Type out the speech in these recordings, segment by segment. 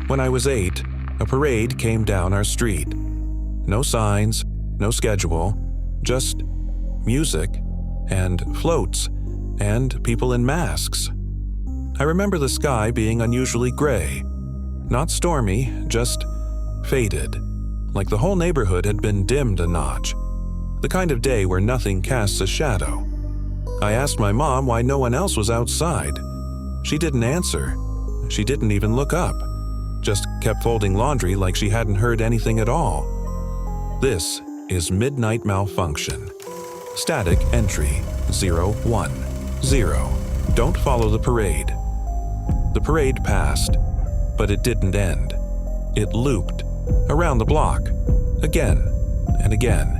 When I was 8, a parade came down our street. No signs, no schedule, just music and floats and people in masks. I remember the sky being unusually gray. Not stormy, just faded, like the whole neighborhood had been dimmed a notch. The kind of day where nothing casts a shadow. I asked my mom why no one else was outside. She didn't answer. She didn't even look up. Just kept folding laundry like she hadn't heard anything at all. This is Midnight Malfunction. Static entry 010. Don't follow the parade. The parade passed, but it didn't end. It looped around the block, again and again.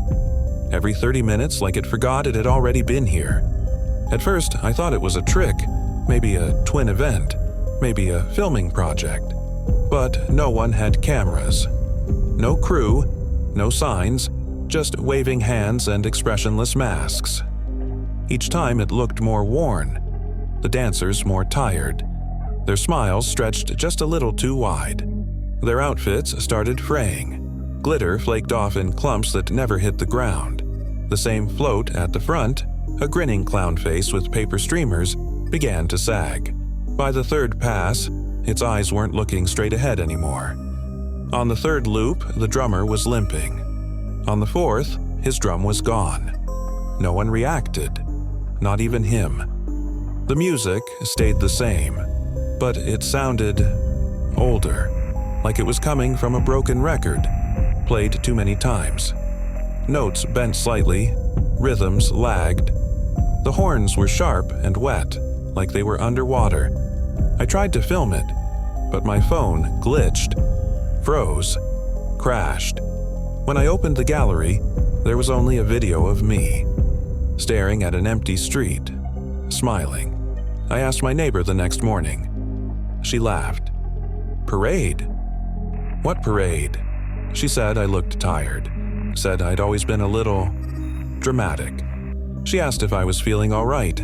Every 30 minutes, like it forgot it had already been here. At first, I thought it was a trick, maybe a twin event, maybe a filming project. But no one had cameras. No crew, no signs, just waving hands and expressionless masks. Each time it looked more worn, the dancers more tired. Their smiles stretched just a little too wide. Their outfits started fraying. Glitter flaked off in clumps that never hit the ground. The same float at the front, a grinning clown face with paper streamers, began to sag. By the third pass, its eyes weren't looking straight ahead anymore. On the third loop, the drummer was limping. On the fourth, his drum was gone. No one reacted, not even him. The music stayed the same, but it sounded older, like it was coming from a broken record, played too many times. Notes bent slightly, rhythms lagged. The horns were sharp and wet, like they were underwater. I tried to film it, but my phone glitched, froze, crashed. When I opened the gallery, there was only a video of me, staring at an empty street, smiling. I asked my neighbor the next morning. She laughed. "Parade? What parade?" She said I looked tired, said I'd always been a little dramatic. She asked if I was feeling all right,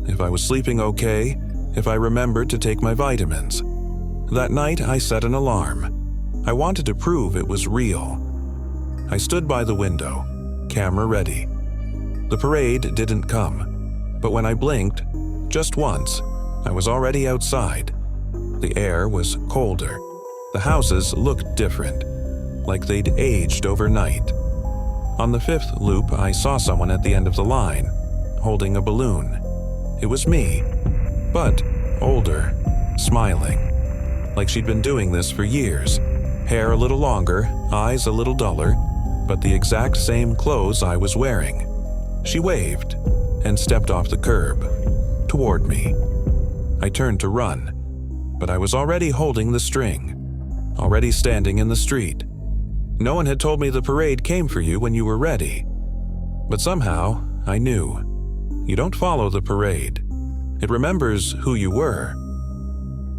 if I was sleeping okay, if I remembered to take my vitamins. That night, I set an alarm. I wanted to prove it was real. I stood by the window, camera ready. The parade didn't come, but when I blinked, just once, I was already outside. The air was colder. The houses looked different, like they'd aged overnight. On the fifth loop, I saw someone at the end of the line, holding a balloon. It was me, but older, smiling, like she'd been doing this for years. Hair a little longer, eyes a little duller, but the exact same clothes I was wearing. She waved and stepped off the curb, toward me. I turned to run, but I was already holding the string, already standing in the street. No one had told me the parade came for you when you were ready. But somehow, I knew. You don't follow the parade. It remembers who you were.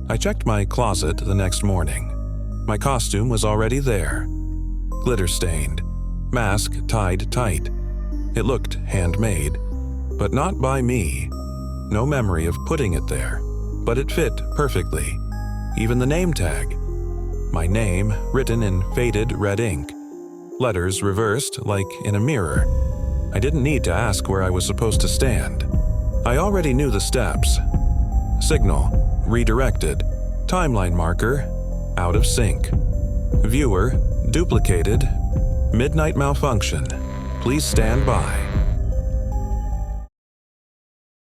I checked my closet the next morning. My costume was already there. Glitter-stained, mask tied tight. It looked handmade, but not by me. No memory of putting it there, but it fit perfectly. Even the name tag. My name written in faded red ink. Letters reversed like in a mirror. I didn't need to ask where I was supposed to stand. I already knew the steps. Signal, redirected. Timeline marker, out of sync. Viewer, duplicated. Midnight Malfunction. Please stand by.